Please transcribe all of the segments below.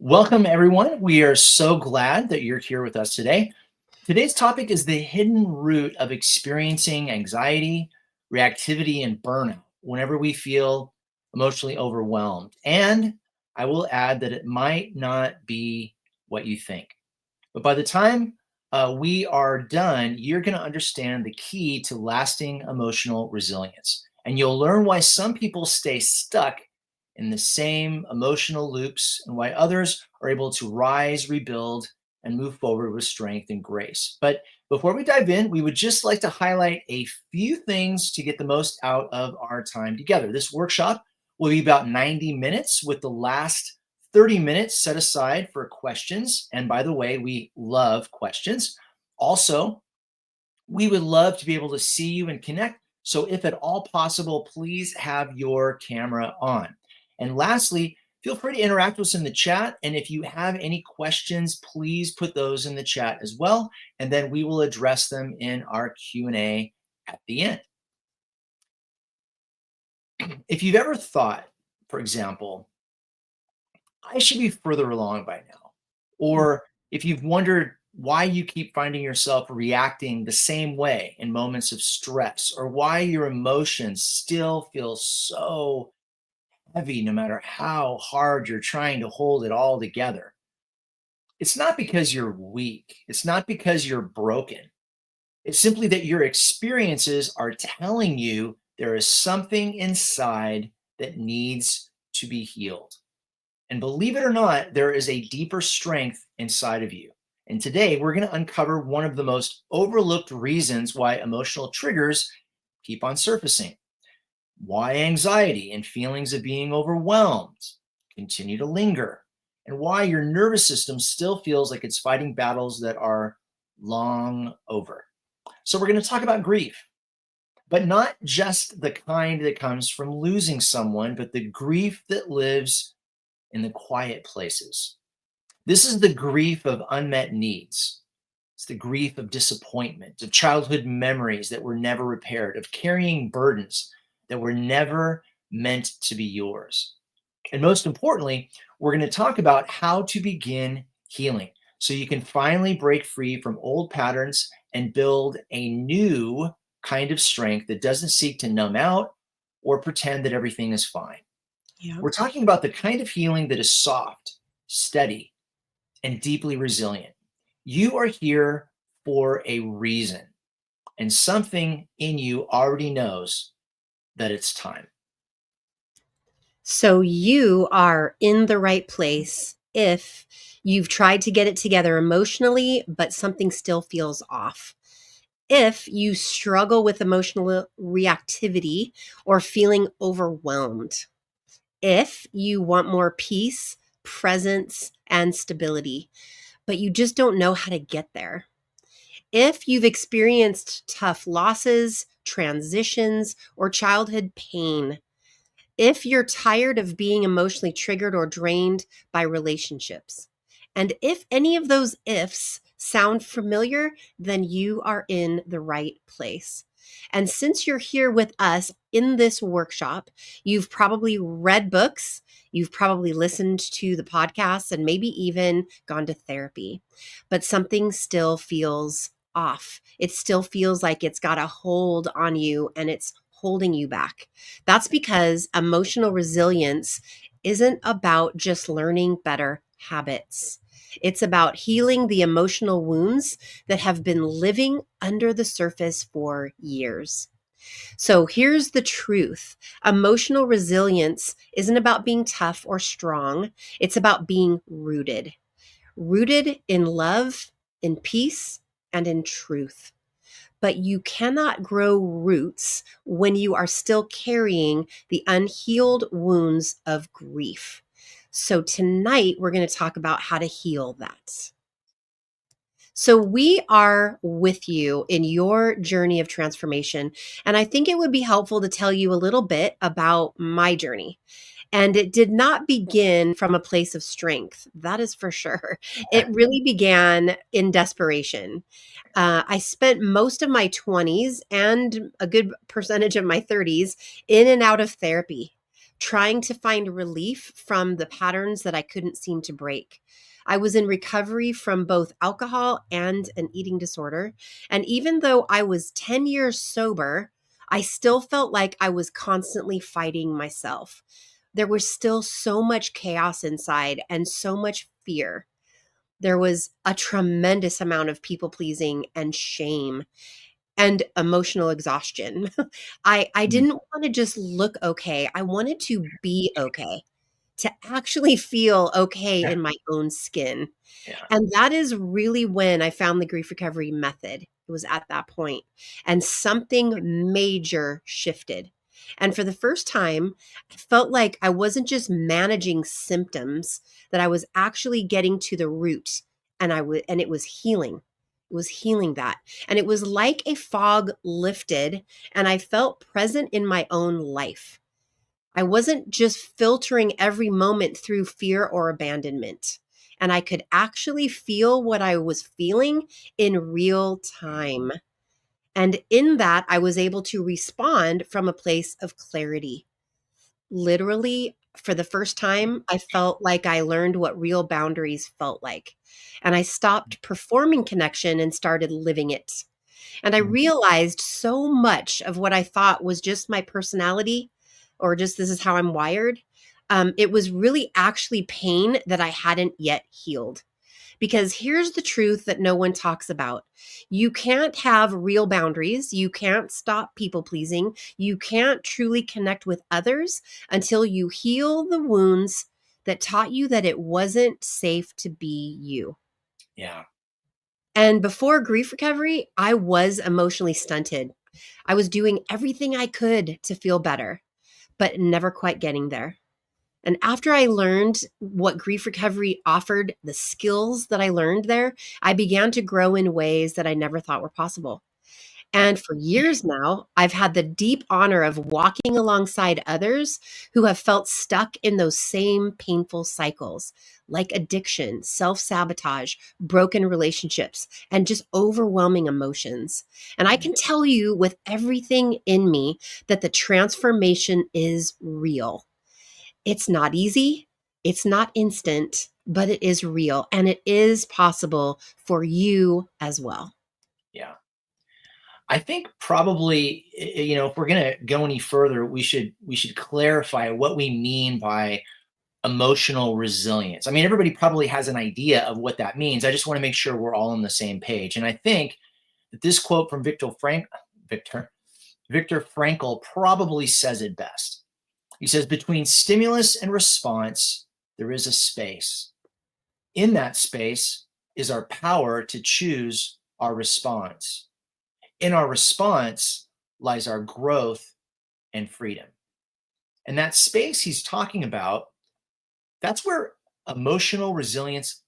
Welcome, everyone. We are so glad that you're here with us today. Today's topic is the hidden root of experiencing anxiety, reactivity, and burnout whenever we feel emotionally overwhelmed. And I will add that it might not be what you think. But by the time we are done, you're going to understand the key to lasting emotional resilience. And you'll learn why some people stay stuck in the same emotional loops and why others are able to rise, rebuild, and move forward with strength and grace. But before we dive in, we would just like to highlight a few things to get the most out of our time together. This workshop will be about 90 minutes, with the last 30 minutes set aside for questions. And by the way, we love questions. Also, we would love to be able to see you and connect. So, if at all possible, please have your camera on. And lastly, feel free to interact with us in the chat. And if you have any questions, please put those in the chat as well. And then we will address them in our Q&A at the end. If you've ever thought, for example, I should be further along by now, or if you've wondered why you keep finding yourself reacting the same way in moments of stress, or why your emotions still feel so heavy no matter how hard you're trying to hold it all together, it's not because you're weak. It's not because you're broken. It's simply that your experiences are telling you there is something inside that needs to be healed. And believe it or not, there is a deeper strength inside of you. And today we're going to uncover one of the most overlooked reasons why emotional triggers keep on surfacing, why anxiety and feelings of being overwhelmed continue to linger, and why your nervous system still feels like it's fighting battles that are long over. So we're going to talk about grief, but not just the kind that comes from losing someone, but the grief that lives in the quiet places. This is the grief of unmet needs. It's the grief of disappointment, of childhood memories that were never repaired, of carrying burdens that were never meant to be yours. And most importantly, we're going to talk about how to begin healing so you can finally break free from old patterns and build a new kind of strength that doesn't seek to numb out or pretend that everything is fine. Yeah. We're talking about the kind of healing that is soft, steady, and deeply resilient. You are here for a reason, and something in you already knows that it's time. So you are in the right place if you've tried to get it together emotionally, but something still feels off. If you struggle with emotional reactivity or feeling overwhelmed. If you want more peace, presence, and stability, but you just don't know how to get there. If you've experienced tough losses, transitions, or childhood pain. If you're tired of being emotionally triggered or drained by relationships. And if any of those ifs sound familiar, then you are in the right place. And since you're here with us in this workshop, you've probably read books, you've probably listened to the podcasts, and maybe even gone to therapy. But something still feels off. It still feels like it's got a hold on you and it's holding you back. That's because emotional resilience isn't about just learning better habits. It's about healing the emotional wounds that have been living under the surface for years. So here's the truth. Emotional resilience isn't about being tough or strong. It's about being rooted in love, in peace, and in truth. But you cannot grow roots when you are still carrying the unhealed wounds of grief. So, tonight we're going to talk about how to heal that. So, we are with you in your journey of transformation. And I think it would be helpful to tell you a little bit about my journey. And it did not begin from a place of strength. That is for sure. It really began in desperation. I spent most of my 20s and a good percentage of my 30s in and out of therapy, trying to find relief from the patterns that I couldn't seem to break. I was in recovery from both alcohol and an eating disorder. And even though I was 10 years sober, I still felt like I was constantly fighting myself. There was still so much chaos inside and so much fear. There was a tremendous amount of people pleasing and shame and emotional exhaustion. I Mm. didn't want to just look okay. I wanted to be okay, to actually feel okay Yeah. in my own skin. Yeah. And that is really when I found the grief recovery method. It was at that point, and something major shifted. And for the first time, I felt like I wasn't just managing symptoms, that I was actually getting to the root, and it was healing. It was healing that. And it was like a fog lifted and I felt present in my own life. I wasn't just filtering every moment through fear or abandonment. And I could actually feel what I was feeling in real time. And in that, I was able to respond from a place of clarity. Literally, for the first time, I felt like I learned what real boundaries felt like. And I stopped performing connection and started living it. And I Mm. realized so much of what I thought was just my personality or just this is how I'm wired. It was really actually pain that I hadn't yet healed. Because here's the truth that no one talks about. You can't have real boundaries. You can't stop people pleasing. You can't truly connect with others until you heal the wounds that taught you that it wasn't safe to be you. Yeah. And before grief recovery, I was emotionally stunted. I was doing everything I could to feel better, but never quite getting there. And after I learned what grief recovery offered, the skills that I learned there, I began to grow in ways that I never thought were possible. And for years now, I've had the deep honor of walking alongside others who have felt stuck in those same painful cycles, like addiction, self sabotage, broken relationships, and just overwhelming emotions. And I Mm. can tell you with everything in me that the transformation is real. It's not easy, it's not instant, but it is real and it is possible for you as well. Yeah. I think probably, if we're going to go any further, we should clarify what we mean by emotional resilience. I mean, everybody probably has an idea of what that means. I just want to make sure we're all on the same page. And I think that this quote from Victor Victor Frankl probably says it best. He says, "Between stimulus and response, there is a space. In that space is our power to choose our response. In our response lies our growth and freedom." And that space he's talking about, that's where emotional resilience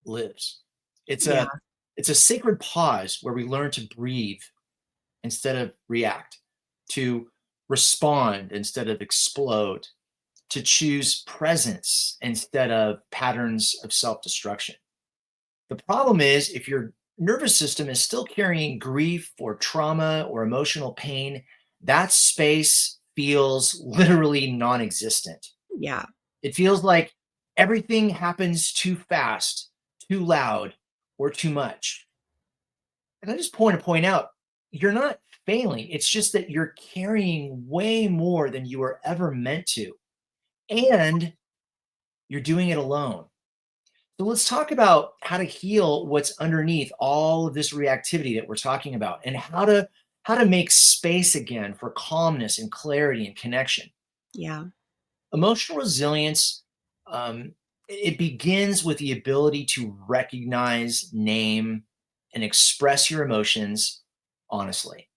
lives. It's Yeah, a it's a sacred pause where we learn to breathe instead of react, to respond instead of explode, to choose presence instead of patterns of self-destruction. The problem is if your nervous system is still carrying grief or trauma or emotional pain, that space feels literally non-existent. yeah, It feels like everything happens too fast, too loud, or too much. And I just want to point out, you're not failing. It's just that you're carrying way more than you were ever meant to. And you're doing it alone. So let's talk about how to heal what's underneath all of this reactivity that we're talking about and how to make space again for calmness and clarity and connection. yeah, Emotional resilience, it begins with the ability to recognize, name, and express your emotions honestly.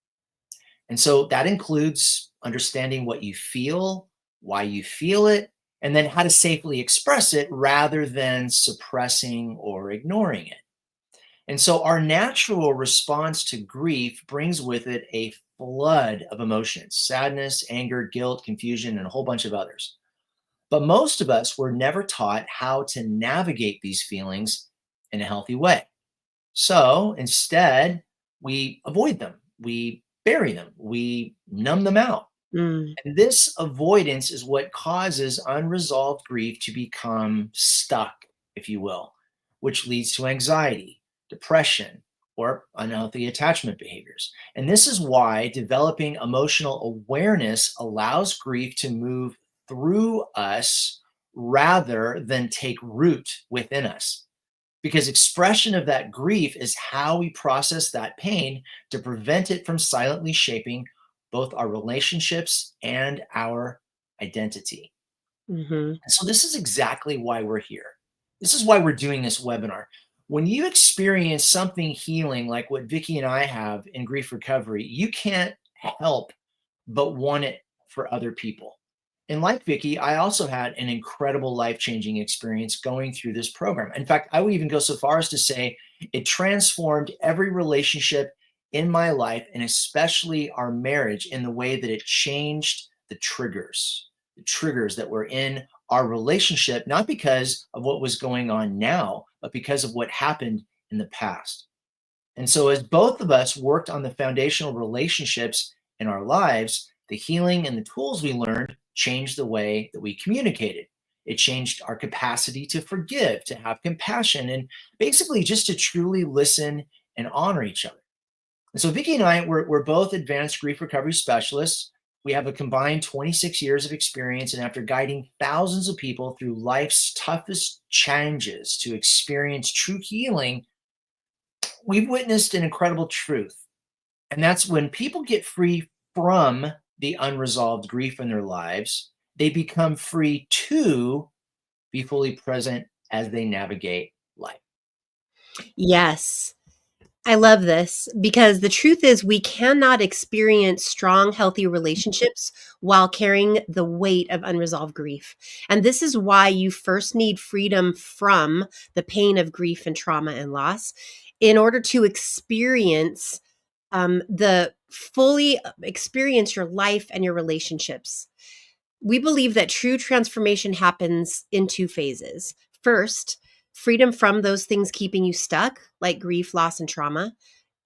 And so that includes understanding what you feel, why you feel it, and then how to safely express it rather than suppressing or ignoring it. And so our natural response to grief brings with it a flood of emotions: sadness, anger, guilt, confusion, and a whole bunch of others. But most of us were never taught how to navigate these feelings in a healthy way. So instead, we avoid them, we bury them, we numb them out. Mm. And this avoidance is what causes unresolved grief to become stuck, if you will, which leads to anxiety, depression, or unhealthy attachment behaviors. And this is why developing emotional awareness allows grief to move through us rather than take root within us. Because expression of that grief is how we process that pain to prevent it from silently shaping both our relationships and our identity. Mhm. And so, this is exactly why we're here. This is why we're doing this webinar. When you experience something healing like what Vicky and I have in grief recovery, you can't help but want it for other people. And like Vicky, I also had an incredible life changing experience going through this program. In fact, I would even go so far as to say it transformed every relationship in my life, and especially our marriage, in the way that it changed the triggers that were in our relationship, not because of what was going on now, but because of what happened in the past. And so, as both of us worked on the foundational relationships in our lives, the healing and the tools we learned changed the way that we communicated. It changed our capacity to forgive, to have compassion, and basically just to truly listen and honor each other. And so, Vicki and I, we're both advanced grief recovery specialists. We have a combined 26 years of experience, and after guiding thousands of people through life's toughest challenges to experience true healing, we've witnessed an incredible truth. And that's when people get free from the unresolved grief in their lives, they become free to be fully present as they navigate life. Yes. I love this because the truth is, we cannot experience strong, healthy relationships while carrying the weight of unresolved grief. And this is why you first need freedom from the pain of grief and trauma and loss in order to experience the fully experience your life and your relationships. We believe that true transformation happens in two phases. First, freedom from those things keeping you stuck, like grief, loss, and trauma,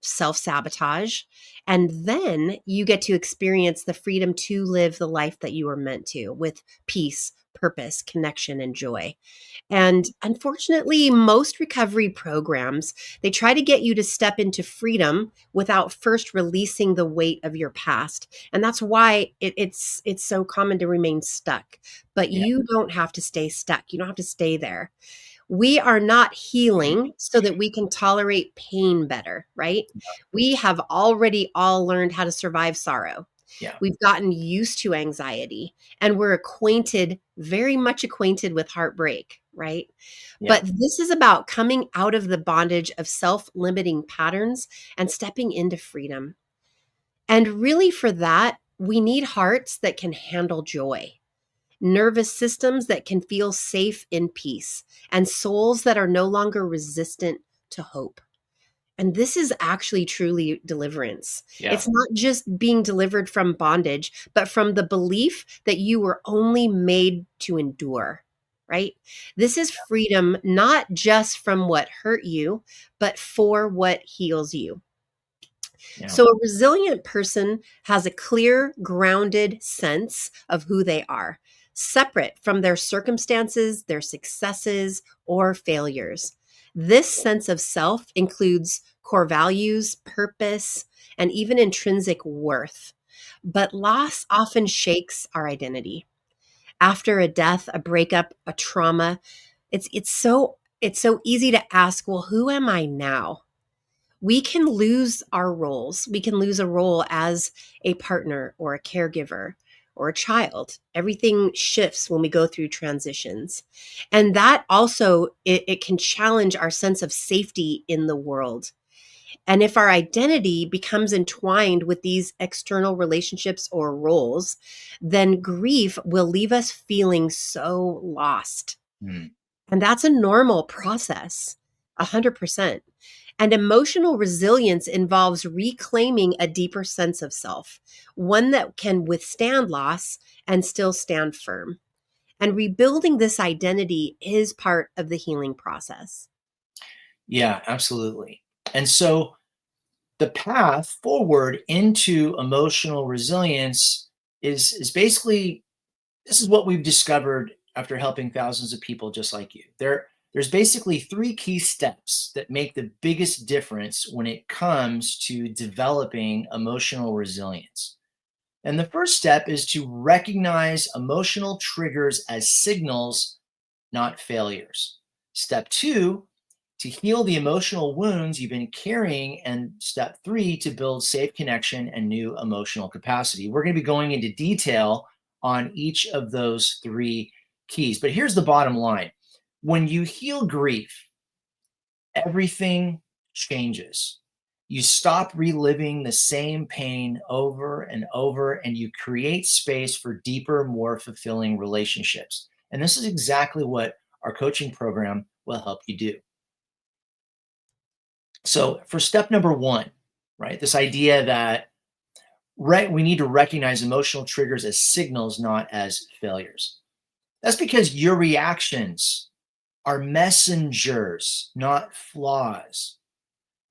self sabotage. And then you get to experience the freedom to live the life that you were meant to with peace, purpose, connection, and joy. And unfortunately, most recovery programs, they try to get you to step into freedom without first releasing the weight of your past. And that's why it's so common to remain stuck. But Yeah. you don't have to stay stuck. You don't have to stay there. We are not healing so that we can tolerate pain better, right? We have already all learned how to survive sorrow. Yeah. We've gotten used to anxiety and we're acquainted, very much acquainted with heartbreak, right? Yeah. But this is about coming out of the bondage of self limiting patterns and stepping into freedom. And really, for that, we need hearts that can handle joy, nervous systems that can feel safe in peace, and souls that are no longer resistant to hope. And this is actually truly deliverance. Yeah. It's not just being delivered from bondage, but from the belief that you were only made to endure, right? This is freedom, not just from what hurt you, but for what heals you. Yeah. So, a resilient person has a clear, grounded sense of who they are, separate from their circumstances, their successes, or failures. This sense of self includes core values, purpose, and even intrinsic worth. But loss often shakes our identity. After a death, a breakup, a trauma, it's so easy to ask, well, who am I now? We can lose our roles. We can lose a role as a partner or a caregiver or a child. Everything shifts when we go through transitions. And that also, it can challenge our sense of safety in the world. And if our identity becomes entwined with these external relationships or roles, then grief will leave us feeling so lost. Mm. And that's a normal process, 100%. And emotional resilience involves reclaiming a deeper sense of self, one that can withstand loss and still stand firm. And rebuilding this identity is part of the healing process. Yeah, absolutely. And so the path forward into emotional resilience is basically this is what we've discovered after helping thousands of people just like you. There's basically three key steps that make the biggest difference when it comes to developing emotional resilience. And the first step is to recognize emotional triggers as signals, not failures. Step two, to heal the emotional wounds you've been carrying. And step three, to build safe connection and new emotional capacity. We're going to be going into detail on each of those three keys. But here's the bottom line: when you heal grief, everything changes. You stop reliving the same pain over and over, and you create space for deeper, more fulfilling relationships. And this is exactly what our coaching program will help you do. So, for step number one, right, this idea that we need to recognize emotional triggers as signals, not as failures. That's because your reactions are messengers, not flaws.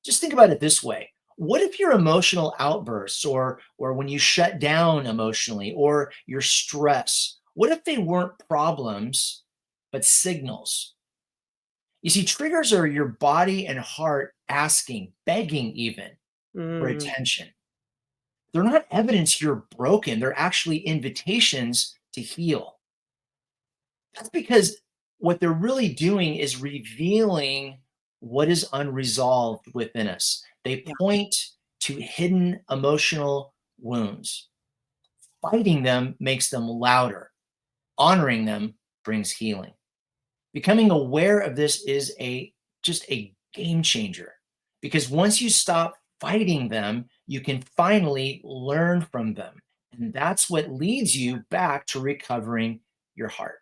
Just think about it this way: what if your emotional outbursts, or when you shut down emotionally, or your stress, what if they weren't problems but signals? You see, triggers are your body and heart asking, begging even, for Mm, attention. They're not evidence you're broken, they're actually invitations to heal. That's because what they're really doing is revealing what is unresolved within us. They yeah. point to hidden emotional wounds. Fighting them makes them louder. Honoring them brings healing. Becoming aware of this is a just a game changer, because once you stop fighting them, you can finally learn from them. And that's what leads you back to recovering your heart.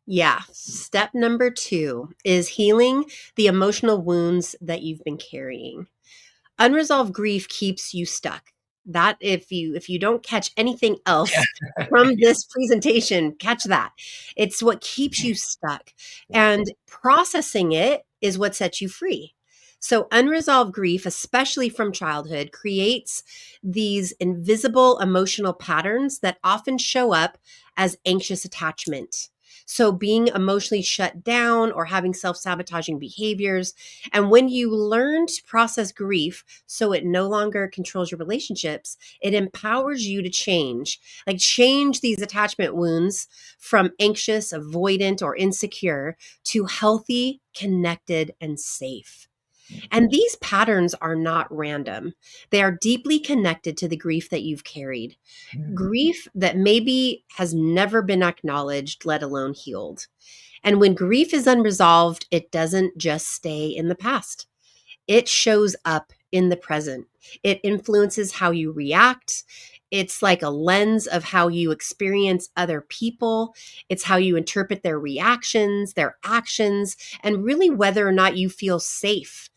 Yeah. Step number 2 is healing the emotional wounds that you've been carrying. Unresolved grief keeps you stuck. That if you don't catch anything Yeah. else from this presentation, catch that. It's what keeps you stuck. Yeah. And processing it is what sets you free. So unresolved grief, especially from childhood, creates these invisible emotional patterns that often show up as anxious attachment. So being emotionally shut down or having self-sabotaging behaviors. And when you learn to process grief so it no longer controls your relationships, it empowers you to change, like change these attachment wounds from anxious, avoidant, or insecure to healthy, connected, and safe. And these patterns are not random. They are deeply connected to the grief that you've carried. Mhm. Grief that maybe has never been acknowledged, let alone healed. And when grief is unresolved, it doesn't just stay in the past. It shows up in the present. It influences how you react. It's like a lens of how you experience other people. It's how you interpret their reactions, their actions, and really whether or not you feel safe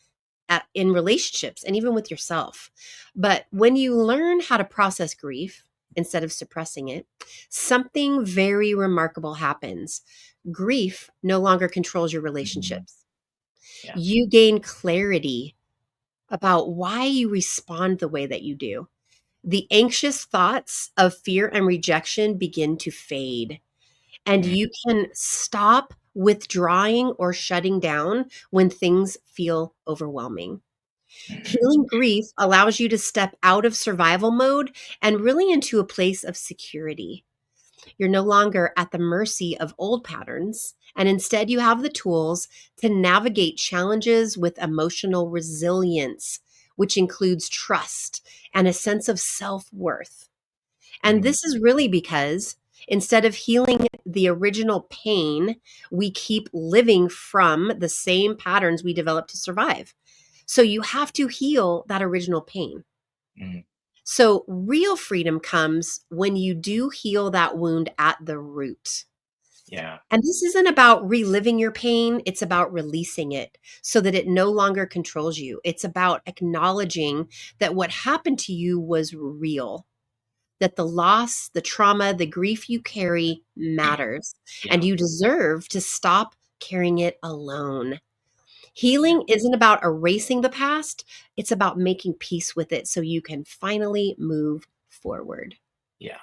in relationships and even with yourself. But when you learn how to process grief instead of suppressing it, something very remarkable happens. Grief no longer controls your Mhm. relationships. Yeah. You gain clarity about why you respond the way that you do. The anxious thoughts of fear and rejection begin to fade, and Mm. you can stop withdrawing or shutting down when things feel overwhelming. Healing grief allows you to step out of survival mode and really into a place of security. You're no longer at the mercy of old patterns, and instead you have the tools to navigate challenges with emotional resilience, which includes trust and a sense of self worth. And Mm. this is really because instead of healing the original pain, we keep living from the same patterns we developed to survive. So you have to heal that original pain. Mm. So real freedom comes when you do heal that wound at the root. Yeah. And this isn't about reliving your pain, it's about releasing it so that it no longer controls you. It's about acknowledging that what happened to you was real, that the loss, the trauma, the grief you carry matters, and Yeah. you deserve to stop carrying it alone. Yeah. Healing isn't about erasing the past, it's about making peace with it so you can finally move forward. Yeah.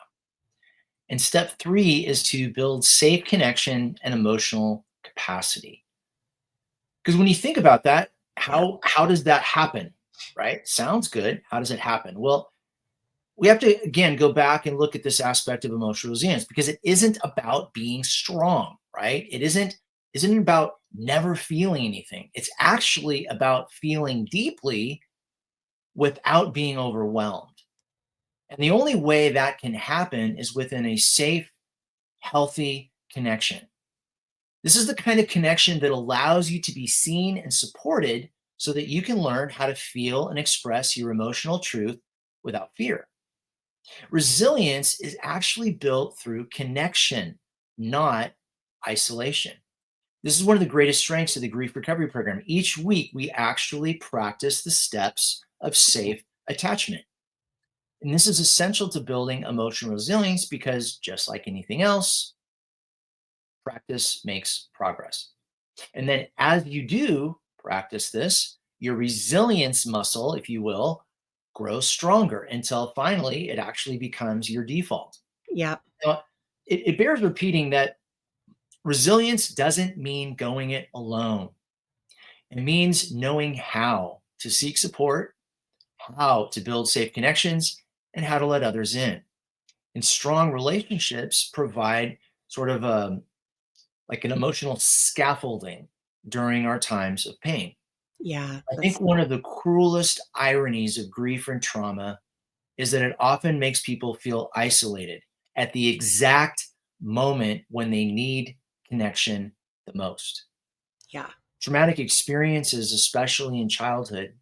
And step three is to build safe connection and emotional capacity. Because when you think about that, Yeah. how does that happen? Right? Sounds good. How does it happen? Well, we have to again go back and look at this aspect of emotional resilience because it isn't about being strong, right? It isn't about never feeling anything. It's actually about feeling deeply without being overwhelmed. And the only way that can happen is within a safe, healthy connection. This is the kind of connection that allows you to be seen and supported so that you can learn how to feel and express your emotional truth without fear. Resilience is actually built through connection, not isolation. This is one of the greatest strengths of the grief recovery program. Each week, we actually practice the steps of safe attachment. And this is essential to building emotional resilience because, just like anything else, practice makes progress. And then, as you do practice this, your resilience muscle, if you will, grows stronger until finally it actually becomes your default. Yeah. Now, it bears repeating that resilience doesn't mean going it alone. It means knowing how to seek support, how to build safe connections, and how to let others in. And strong relationships provide sort of like an emotional scaffolding during our times of pain. Yeah. I think That's one of the cruelest ironies of grief and trauma is that it often makes people feel isolated at the exact moment when they need connection the most. yeah. Traumatic experiences, especially in childhood,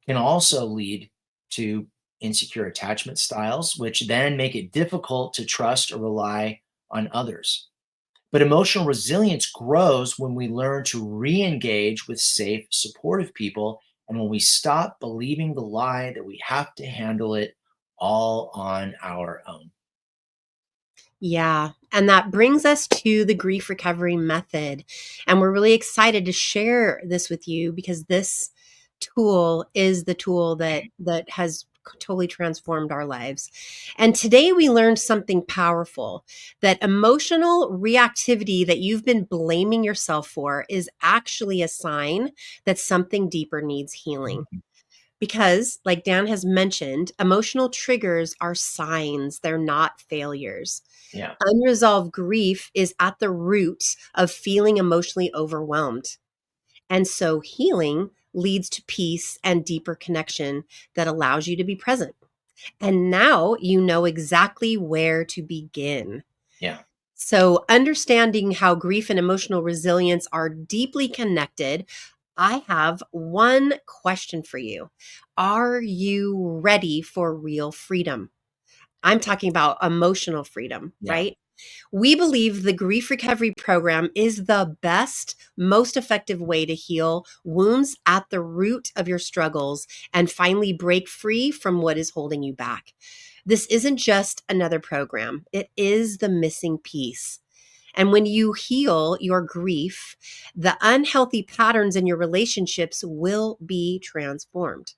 can also lead to insecure attachment styles, which then make it difficult to trust or rely on others. But emotional resilience grows when we learn to re engage with safe, supportive people and when we stop believing the lie that we have to handle it all on our own. Yeah. And that brings us to the grief recovery method. And we're really excited to share this with you because this tool is the tool that has totally transformed our lives. And today we learned something powerful, that emotional reactivity that you've been blaming yourself for is actually a sign that something deeper needs healing. Mhm. Because, like Dan has mentioned, emotional triggers are signs, they're not failures. Yeah. Unresolved grief is at the root of feeling emotionally overwhelmed. And so healing leads to peace and deeper connection that allows you to be present. And now you know exactly where to begin. Yeah. So, understanding how grief and emotional resilience are deeply connected, I have one question for you. Are you ready for real freedom? I'm talking about emotional freedom, Yeah. right? We believe the grief recovery program is the best, most effective way to heal wounds at the root of your struggles and finally break free from what is holding you back. This isn't just another program, it is the missing piece. And when you heal your grief, the unhealthy patterns in your relationships will be transformed.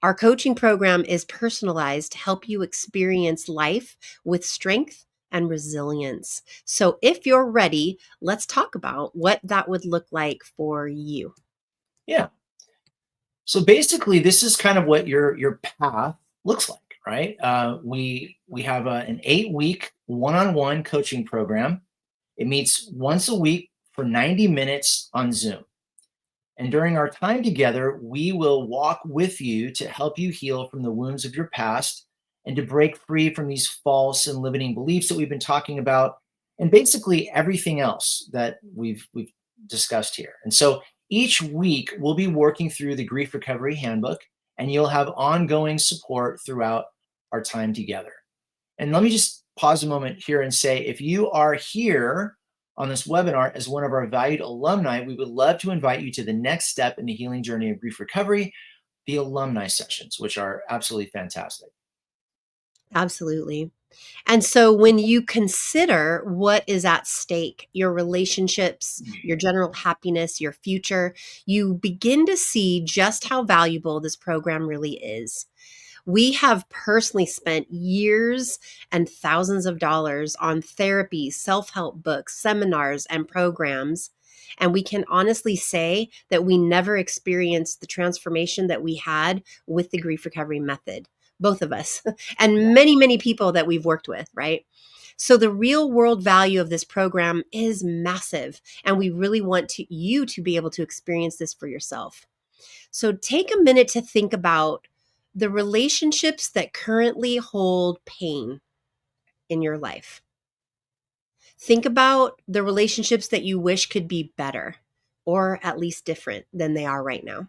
Our coaching program is personalized to help you experience life with strength and resilience. So, if you're ready, let's talk about what that would look like for you. Yeah. So basically, this is kind of what your path looks like, right? We have an 8 week one-on-one coaching program. It meets once a week for 90 minutes on Zoom. And during our time together, we will walk with you to help you heal from the wounds of your past and to break free from these false and limiting beliefs that we've been talking about, and basically everything else that we've discussed here. And so each week we'll be working through the grief recovery handbook, and you'll have ongoing support throughout our time together. And let me just pause a moment here and say if you are here on this webinar as one of our valued alumni, we would love to invite you to the next step in the healing journey of grief recovery, the alumni sessions, which are absolutely fantastic. Absolutely. And so, when you consider what is at stake, your relationships, your general happiness, your future, you begin to see just how valuable this program really is. We have personally spent years and thousands of dollars on therapy, self help books, seminars, and programs. And we can honestly say that we never experienced the transformation that we had with the grief recovery method, both of us, Yeah. and many, many people that we've worked with, right? So the real world value of this program is massive, and we really want you to be able to experience this for yourself. So take a minute to think about the relationships that currently hold pain in your life. Think about the relationships that you wish could be better or at least different than they are right now.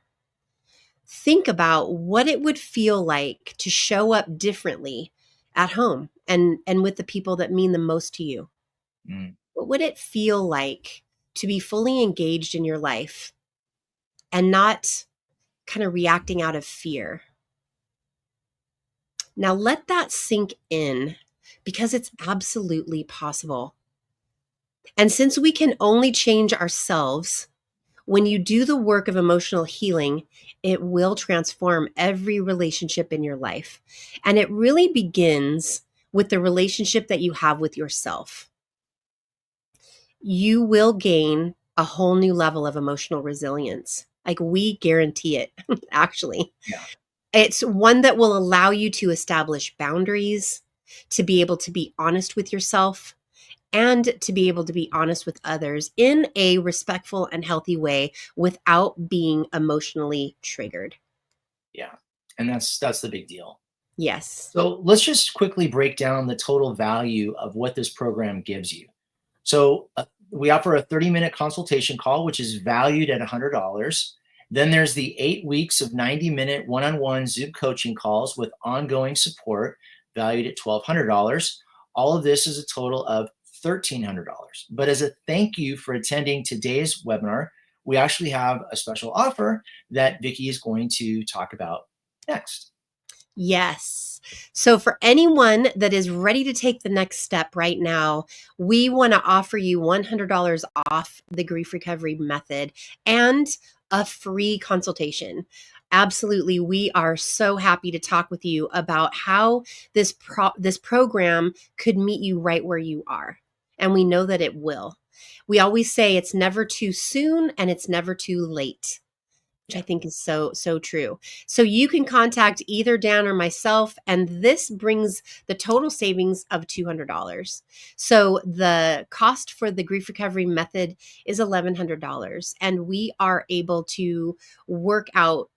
Think about what it would feel like to show up differently at home and with the people that mean the most to you. Mm. What would it feel like to be fully engaged in your life and not kind of reacting out of fear? Now let that sink in because it's absolutely possible. And since we can only change ourselves, when you do the work of emotional healing, it will transform every relationship in your life. And it really begins with the relationship that you have with yourself. You will gain a whole new level of emotional resilience. Like we guarantee it, actually. Yeah. It's one that will allow you to establish boundaries, to be able to be honest with yourself, and to be able to be honest with others in a respectful and healthy way without being emotionally triggered. Yeah. And that's the big deal. Yes. So let's just quickly break down the total value of what this program gives you. So we offer a 30-minute consultation call, which is valued at $100. Then there's the 8 weeks of 90-minute one-on-one Zoom coaching calls with ongoing support, valued at $1,200. All of this is a total of $1,300. But as a thank you for attending today's webinar, we actually have a special offer that Vicky is going to talk about next. Yes. So, for anyone that is ready to take the next step right now, we want to offer you $100 off the grief recovery method and a free consultation. Absolutely. We are so happy to talk with you about how this program could meet you right where you are. And we know that it will. We always say it's never too soon and it's never too late, which I Yeah. think is so true. So you can contact either Dan or myself, and this brings the total savings of $200. So the cost for the grief recovery method is $1,100, and we are able to work out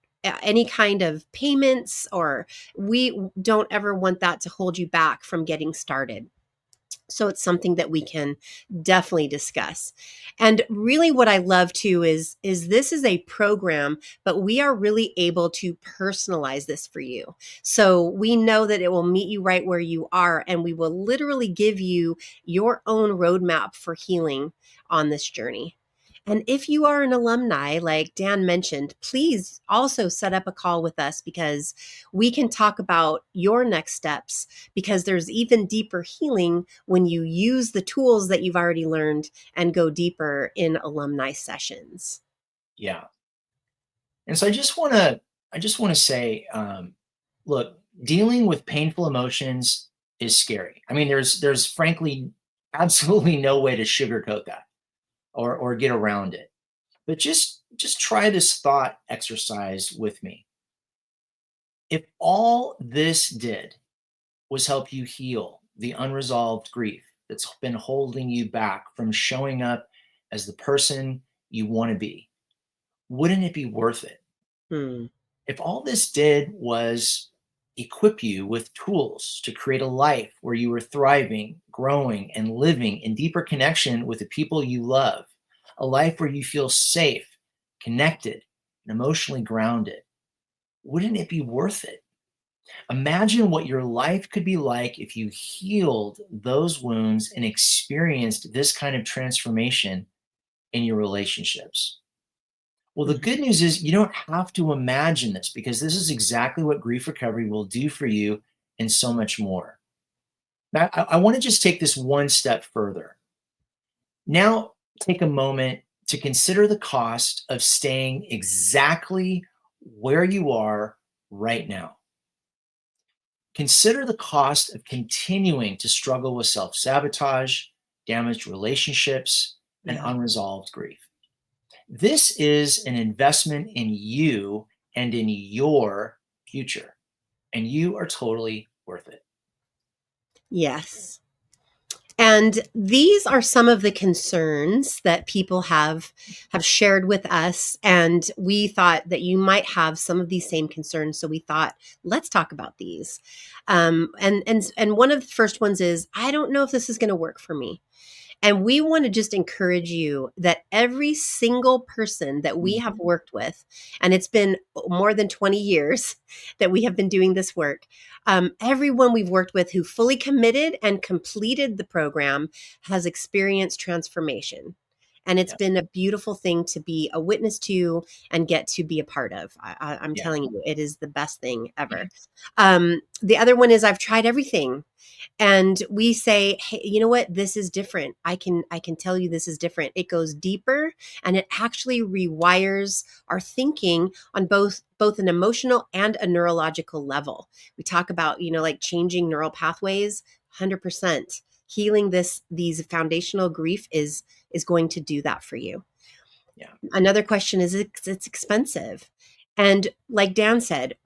any kind of payments, or we don't ever want that to hold you back from getting started. So it's something that we can definitely discuss. And really what I love too is this is a program, but we are really able to personalize this for you. So we know that it will meet you right where you are, and we will literally give you your own roadmap for healing on this journey. And if you are an alumni, like Dan mentioned, please also set up a call with us because we can talk about your next steps, because there's even deeper healing when you use the tools that you've already learned and go deeper in alumni sessions. Yeah. And so I just want to say, look, dealing with painful emotions is scary. I mean, there's frankly absolutely no way to sugarcoat that or get around it. But just try this thought exercise with me. If all this did was help you heal the unresolved grief that's been holding you back from showing up as the person you want to be, wouldn't it be worth it? Hmm. If all this did was equip you with tools to create a life where you were thriving, growing, and living in deeper connection with the people you love, a life where you feel safe, connected, and emotionally grounded, wouldn't it be worth it? Imagine what your life could be like if you healed those wounds and experienced this kind of transformation in your relationships. Well, the Mhm. good news is you don't have to imagine this because this is exactly what grief recovery will do for you and so much more. Now, I want to just take this one step further. Now, take a moment to consider the cost of staying exactly where you are right now. Consider the cost of continuing to struggle with self sabotage, damaged relationships, and Yeah. unresolved grief. This is an investment in you and in your future, and you are totally worth it. Yes. And these are some of the concerns that people have shared with us, and we thought that you might have some of these same concerns, so we thought let's talk about these. And one of the first ones is, I don't know if this is going to work for me. And we want to just encourage you that every single person that we Mm, have worked with, and it's been more than 20 years that we have been doing this work, everyone we've worked with who fully committed and completed the program has experienced transformation. And it's yeah, been a beautiful thing to be a witness to and get to be a part of. I'm yeah, telling you, it is the best thing ever. The other one is, I've tried everything, and we say, hey, you know what, this is different. I can tell you this is different. It goes deeper, and it actually rewires our thinking on both an emotional and a neurological level. We talk about, like changing neural pathways. 100% healing these foundational grief is going to do that for you. yeah, Another question is, it's expensive, and like Dan said,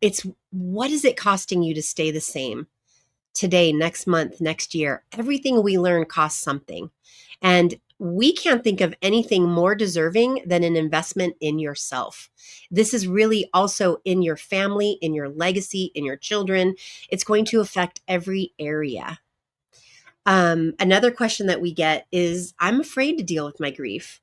it's, what is it costing you to stay the same today, next month, next year? Everything we learn costs something. And we can't think of anything more deserving than an investment in yourself. This is really also in your family, in your legacy, in your children. It's going to affect every area. Another question that we get is, I'm afraid to deal with my grief.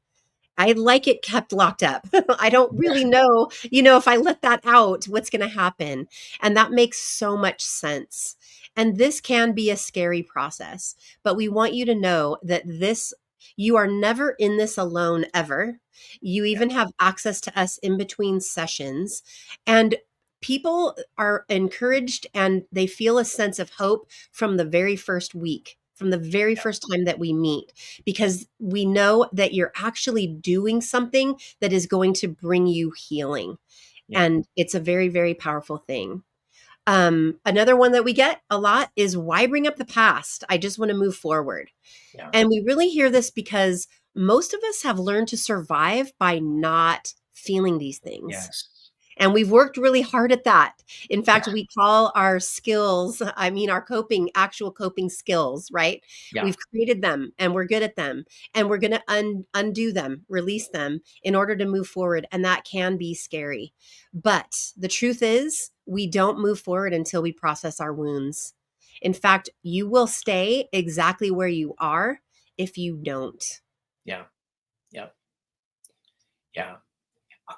I like it kept locked up. I don't really know, if I let that out, what's going to happen. And that makes so much sense. And this can be a scary process, but we want you to know that you are never in this alone ever. You yeah, even have access to us in between sessions. And people are encouraged and they feel a sense of hope from the very first week, from the very yeah, first time that we meet, because we know that you're actually doing something that is going to bring you healing. yeah, And it's a very, very powerful thing. Another one that we get a lot is, why bring up the past? I just want to move forward. yeah, And we really hear this because most of us have learned to survive by not feeling these things. yes, And we've worked really hard at that. In yeah, fact, we call our skills, our actual coping skills, right? yeah, We've created them and we're good at them, and we're going to undo them, release them in order to move forward. And that can be scary. But the truth is, we don't move forward until we process our wounds. In fact, you will stay exactly where you are if you don't. yeah, yeah, yeah.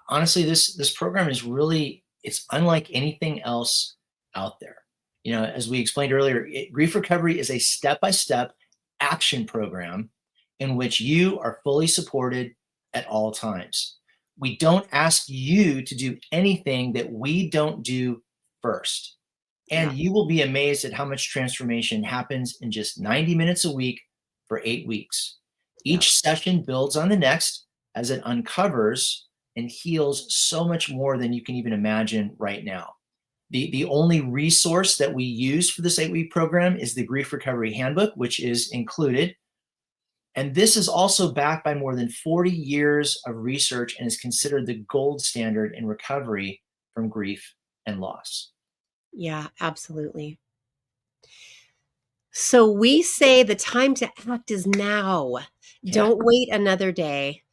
Honestly, this program is really, it's unlike anything else out there. As we explained earlier, grief recovery is a step-by-step action program in which you are fully supported at all times. We don't ask you to do anything that we don't do first. And Yeah. you will be amazed at how much transformation happens in just 90 minutes a week for 8 weeks. Yeah. Each session builds on the next as it uncovers and heals so much more than you can even imagine right now. The only resource that we use for this 8 week program is the Grief Recovery Handbook, which is included. And this is also backed by more than 40 years of research and is considered the gold standard in recovery from grief and loss. Yeah, absolutely. So we say the time to act is now. Yeah, Don't wait another day.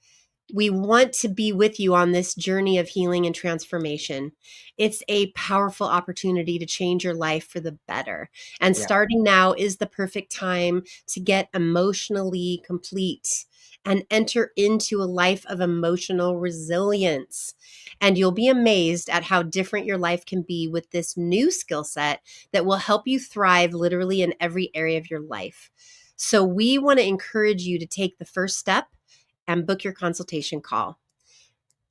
We want to be with you on this journey of healing and transformation. It's a powerful opportunity to change your life for the better. And yeah, starting now is the perfect time to get emotionally complete and enter into a life of emotional resilience. And you'll be amazed at how different your life can be with this new skill set that will help you thrive literally in every area of your life. So, we want to encourage you to take the first step and book your consultation call.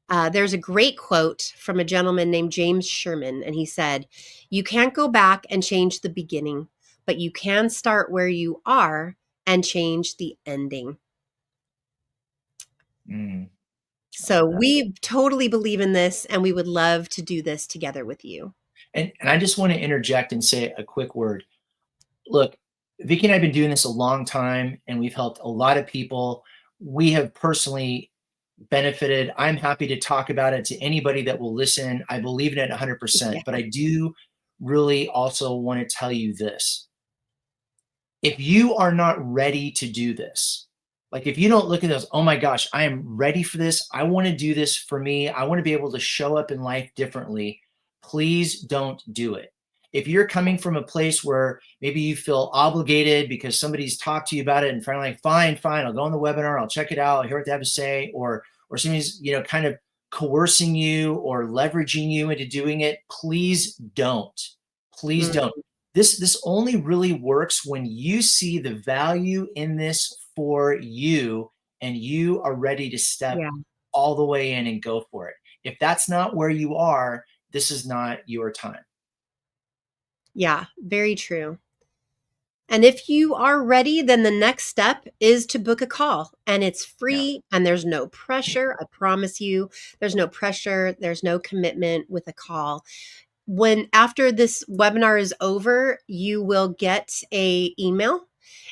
There's a great quote from a gentleman named James Sherman, and he said, "You can't go back and change the beginning, but you can start where you are and change the ending." mm, I So love that. we totally believe in this, and we would love to do this together with you. And I just want to interject and say a quick word. Look, Vicky and I have been doing this a long time, and we've helped a lot of people. We have personally benefited. I'm happy to talk about it to anybody that will listen. I believe in it Yeah. 100%. But I do really also want to tell you this. If you are not ready to do this, like if you don't look at this, oh my gosh, I am ready for this. I want to do this for me. I want to be able to show up in life differently. Please don't do it. If you're coming from a place where maybe you feel obligated because somebody's talked to you about it and finally like, fine, fine, I'll go on the webinar, I'll check it out, I'll hear what they have to say, or somebody's, kind of coercing you or leveraging you into doing it, please don't. Please Mm, don't. This only really works when you see the value in this for you and you are ready to step yeah. all the way in and go for it. If that's not where you are, this is not your time. Yeah. Very true. And if you are ready, then the next step is to book a call, and it's Yeah. free and there's no pressure. I promise you, there's no pressure. There's no commitment with a call. When after this webinar is over, you will get a email,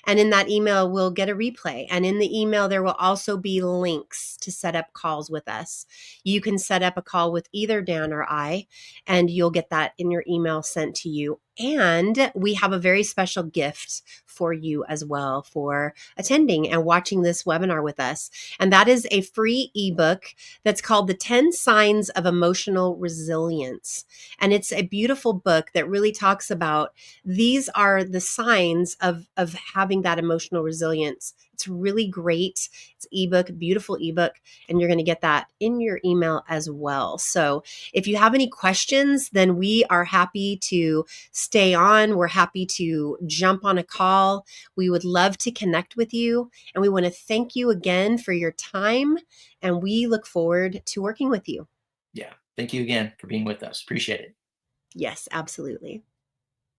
and in that email we'll get a replay, and in the email there will also be links to set up calls with us. You can set up a call with either Dan or I, and you'll get that in your email sent to you. And we have a very special gift for you as well for attending and watching this webinar with us, and that is a free ebook that's called The 10 Signs of Emotional Resilience. And it's a beautiful book that really talks about these are the signs of having that emotional resilience. It's really great. It's ebook, beautiful ebook, and you're going to get that in your email as well. So if you have any questions, then we are happy to stay on. We're happy to jump on a call. We would love to connect with you, and we want to thank you again for your time, and we look forward to working with you. Yeah. Thank you again for being with us. Appreciate it. Yes, absolutely.